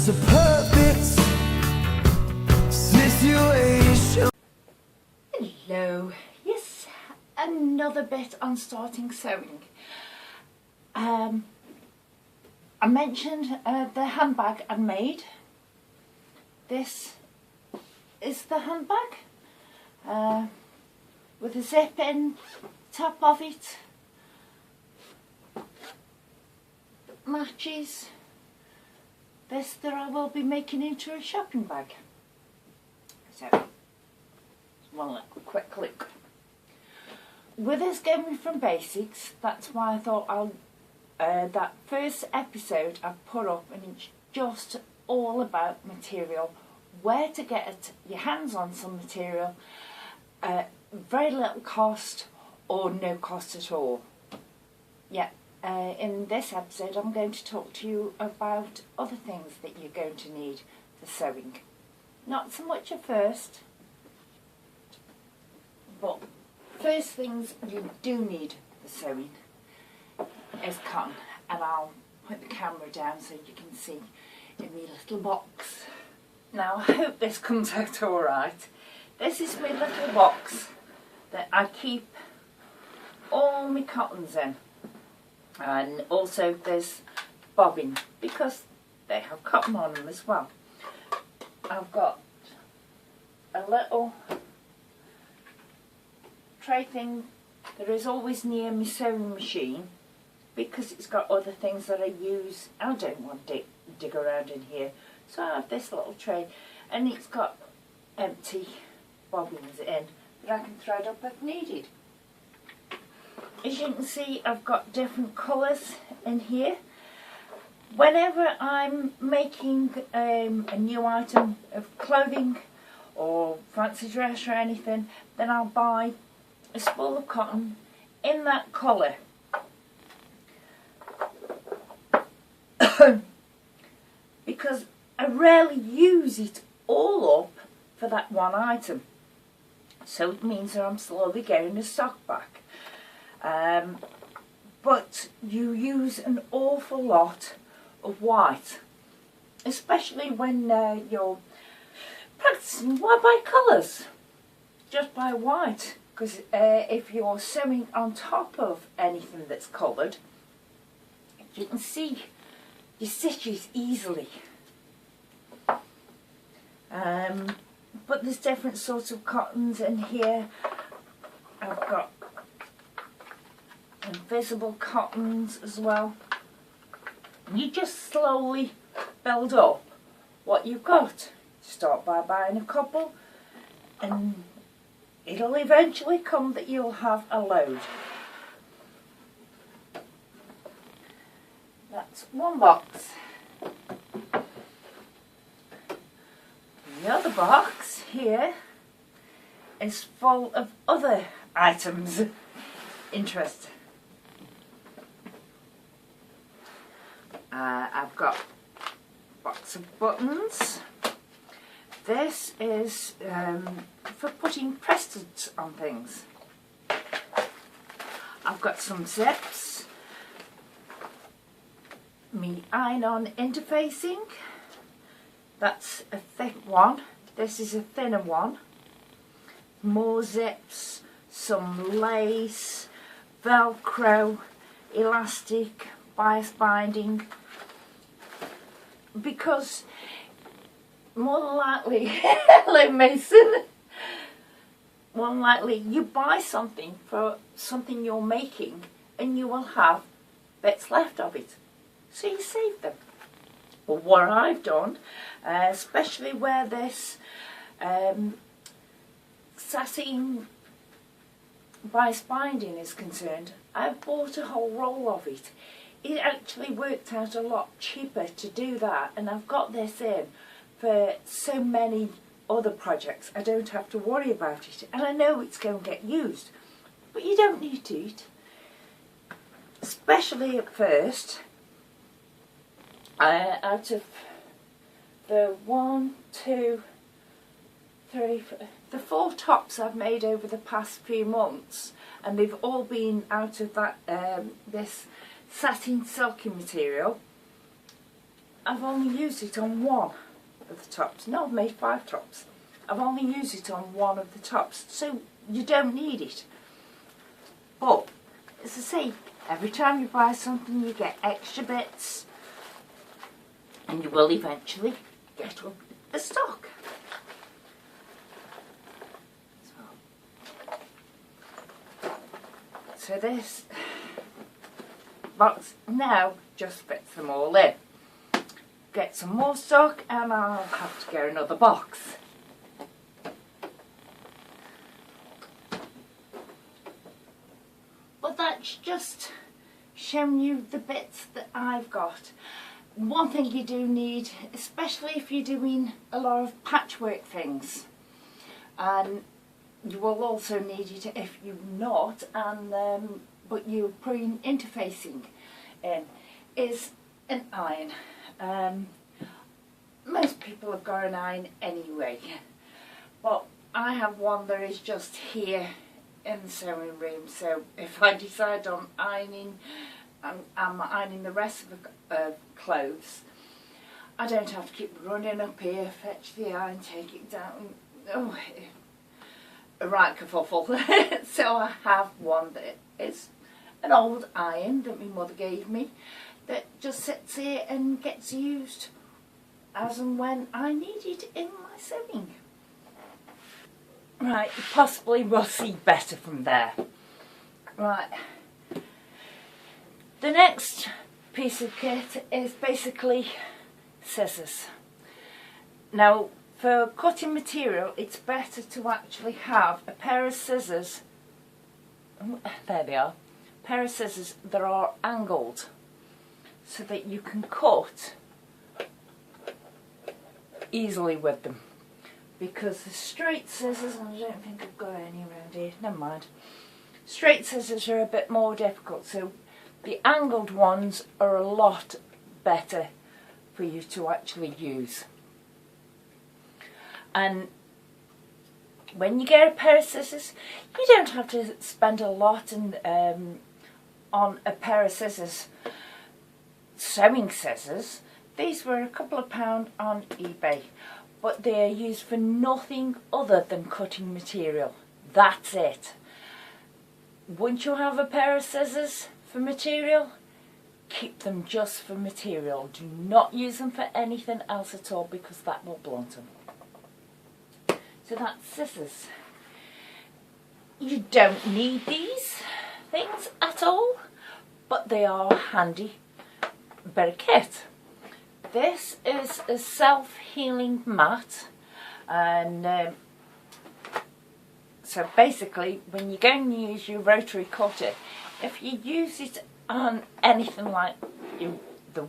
It's a perfect situation. Hello, yes, another bit on starting sewing. I mentioned the handbag I made. This is the handbag with a zip in top of it. Matches this that I will be making into a shopping bag. So, one quick look. With us going from basics, that's why I thought I'll that first episode I've put up, and it's just all about material, where to get your hands on some material, very little cost or no cost at all. Yeah. In this episode I'm going to talk to you about other things that you're going to need for sewing. Not so much at first, but first things you do need for sewing is cotton, and I'll put the camera down so you can see in my little box. Now I hope this comes out alright. This is my little box that I keep all my cottons in. And also there's bobbin, because they have cotton on them as well. I've got a little tray thing that is always near my sewing machine, because it's got other things that I use. I don't want to dig around in here, so I have this little tray, and it's got empty bobbins in that I can thread up if needed. As you can see, I've got different colours in here. Whenever I'm making a new item of clothing or fancy dress or anything, then I'll buy a spool of cotton in that colour. Because I rarely use it all up for that one item. So it means that I'm slowly getting the stock back. But you use an awful lot of white, especially when you're practicing. Why buy colours? Just buy white, because if you're sewing on top of anything that's coloured, you can see your stitches easily. But there's different sorts of cottons in here. I've got invisible cottons as well. You just slowly build up what you've got. Start by buying a couple, and it'll eventually come that you'll have a load. That's one box. The other box here is full of other items of interest. I've got a box of buttons. This is for putting press-studs on things. I've got some zips, me iron-on interfacing. That's a thick one. This is a thinner one. More zips, some lace, velcro, elastic, bias binding, because more than likely, hello Mason, more than likely you buy something for something you're making and you will have bits left of it, so you save them. Well, what I've done, especially where this satin bias binding is concerned, I've bought a whole roll of it. It actually worked out a lot cheaper to do that, and I've got this in for so many other projects. I don't have to worry about it, and I know it's going to get used, but you don't need to, especially at first. Out of the 1, 2, 3, the 4 tops I've made over the past few months, and they've all been out of that this satin silky material, I've only used it on one of the tops. No, I've made 5 tops. I've only used it on one of the tops, so you don't need it. But, as I say, every time you buy something you get extra bits, and you will eventually get up a stock. So this box now just fits them all in. Get some more stock and I'll have to get another box. But that's just showing you the bits that I've got. One thing you do need, especially if you're doing a lot of patchwork things, and you will also need it if you're not, and but you're putting interfacing in, is an iron. Most people have got an iron anyway, but I have one that is just here in the sewing room, so if I decide on ironing, I'm ironing the rest of the clothes, I don't have to keep running up here, fetch the iron, take it down. Oh, a right kerfuffle. So I have one that is an old iron that my mother gave me that just sits here and gets used as and when I need it in my sewing. Right, possibly we'll see better from there. Right. The next piece of kit is basically scissors. Now, for cutting material, it's better to actually have a pair of scissors. There they are. A pair of scissors that are angled so that you can cut easily with them. Because the straight scissors, I don't think I've got any around here, never mind. Straight scissors are a bit more difficult, so the angled ones are a lot better for you to actually use. And when you get a pair of scissors, you don't have to spend a lot on a pair of scissors, sewing scissors. These were a couple of £2 on eBay, but they are used for nothing other than cutting material. That's it. Once you have a pair of scissors for material, keep them just for material. Do not use them for anything else at all, because that will blunt them. So that's scissors. You don't need these things at all, but they are a handy bit of kit. This is a self-healing mat, and so basically when you're going to use your rotary cutter, if you use it on anything like the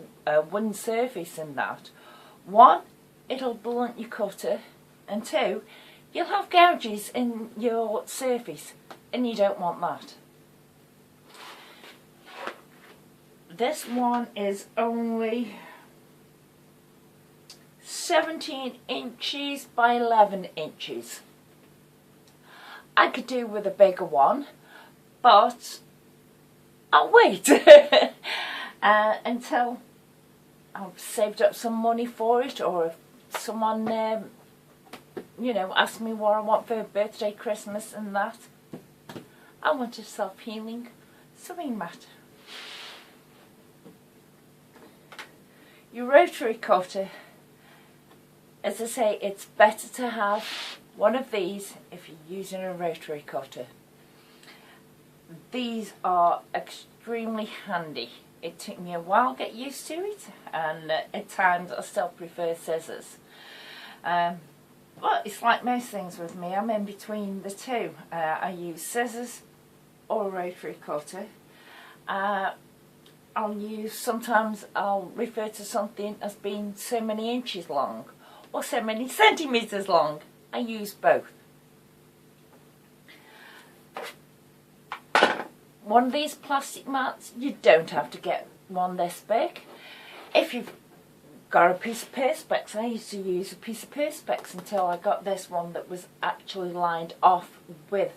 wooden surface and that, 1, it'll blunt your cutter, and 2, you'll have gouges in your surface, and you don't want that. This one is only 17 inches by 11 inches. I could do with a bigger one, but I'll wait until I've saved up some money for it, or if someone you know, ask me what I want for birthday, Christmas and that. I want a self-healing sewing mat. Your rotary cutter, as I say, it's better to have one of these if you're using a rotary cutter. These are extremely handy. It took me a while to get used to it, and at times I still prefer scissors. But it's like most things with me, I'm in between the two. I use scissors or a rotary cutter. Sometimes I'll refer to something as being so many inches long or so many centimetres long. I use both. One of these plastic mats, you don't have to get one this big. If you've got a piece of Perspex, I used to use a piece of Perspex until I got this one that was actually lined off with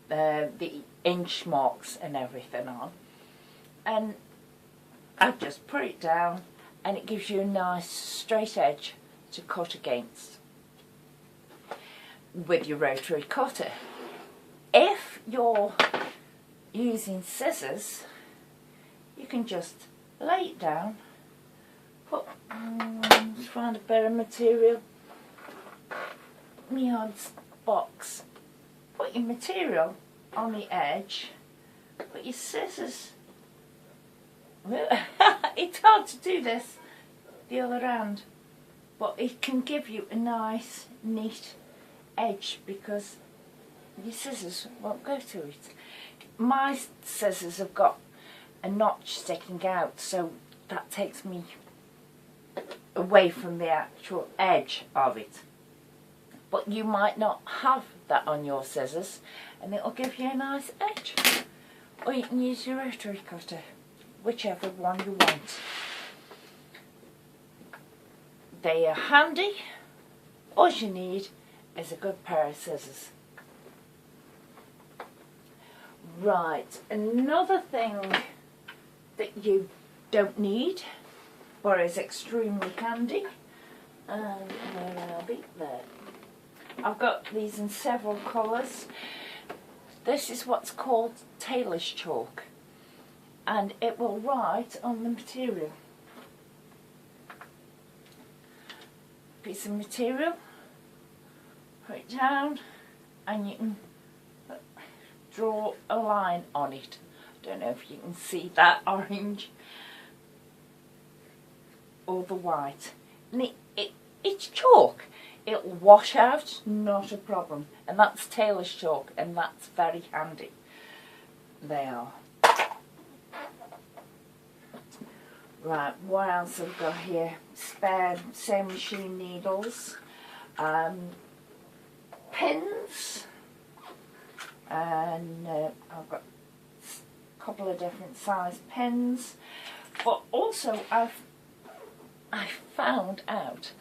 the inch marks and everything on. And I just put it down and it gives you a nice straight edge to cut against with your rotary cutter. If you're using scissors, you can just lay it down, find a better material, my odds box, put your material on the edge, put your scissors, it's hard to do this the other hand, but it can give you a nice neat edge because your scissors won't go to it. My scissors have got a notch sticking out, so that takes me away from the actual edge of it. But you might not have that on your scissors, and it'll give you a nice edge. Or you can use your rotary cutter, whichever one you want. They are handy. All you need is a good pair of scissors. Right, another thing that you don't need, but is extremely handy, and where I'll be there. I've got these in several colours. This is what's called tailor's chalk, and it will write on the material. Piece of material, put it down, and you can draw a line on it. Don't know if you can see that orange or the white. And it's chalk. It'll wash out, not a problem. And that's tailor's chalk, and that's very handy. They are. Right, what else have we got here? Spare sewing machine needles, pins, and I've got a couple of different size pins, but also I found out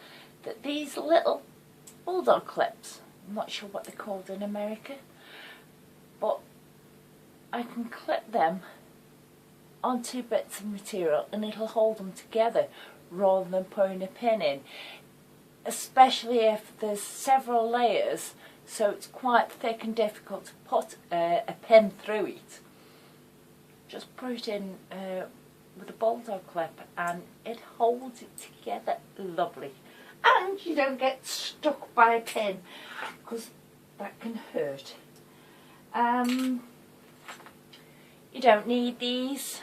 that these little bulldog clips, I'm not sure what they're called in America, but I can clip them on two bits of material and it'll hold them together rather than putting a pin in, especially if there's several layers, so it's quite thick and difficult to put a pin through it. Just put it in with a bulldog clip and it holds it together lovely, and you don't get stuck by a pin because that can hurt. You don't need these.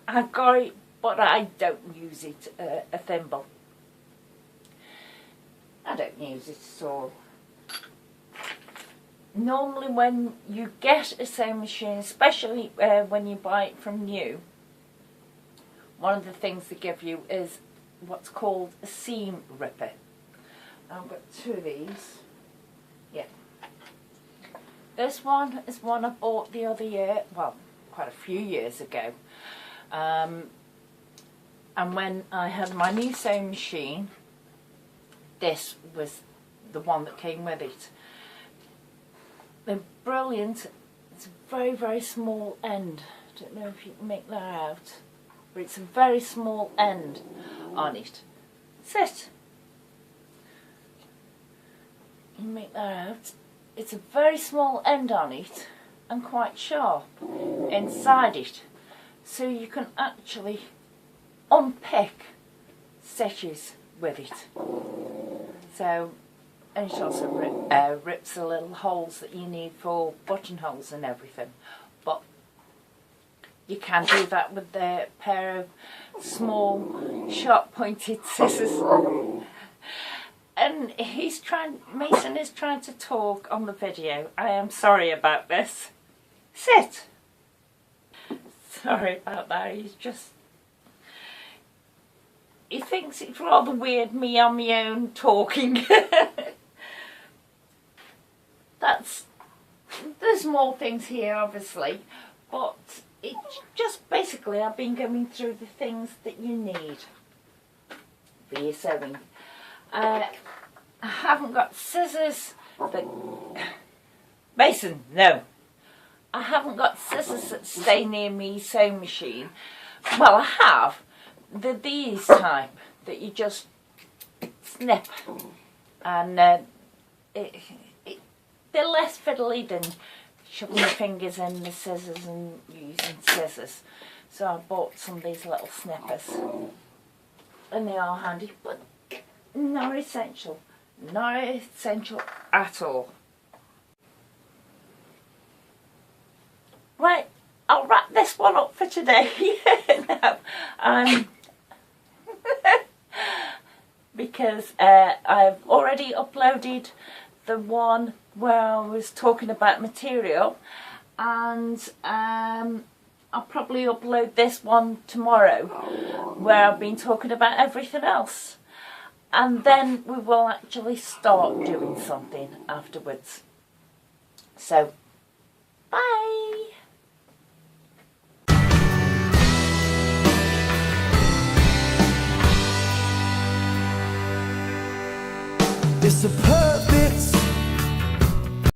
I've got it, but I don't use it. A thimble. I don't use it at all. Normally when you get a sewing machine, especially when you buy it from new, one of the things they give you is what's called a seam ripper. I've got two of these. Yeah. This one is one I bought the other year, well, quite a few years ago. And when I had my new sewing machine, this was the one that came with it. They're brilliant. It's a very, very small end. I don't know if you can make that out, but it's a very small end on it. That's it. You make that out. It's a very small end on it and quite sharp inside it, so you can actually unpick stitches with it. So, and it also rips the little holes that you need for buttonholes and everything. But you can do that with a pair of small, sharp-pointed scissors. And Mason is trying to talk on the video. I am sorry about this. Sit. Sorry about that. He thinks it's rather weird, me on my own talking. There's more things here, obviously, but it's just basically I've been going through the things that you need for your sewing. I haven't got scissors that... Mason, no. I haven't got scissors that stay near me sewing machine. Well, I have, they're these type that you just snip, and they're less fiddly than shoving your fingers in the scissors and using scissors. So I bought some of these little snippers, and they are handy, but not essential. Not essential at all. Right, I'll wrap this one up for today. No, because I've already uploaded the one where I was talking about material, and I'll probably upload this one tomorrow where I've been talking about everything else, and then we will actually start doing something afterwards. So bye. It's a perfect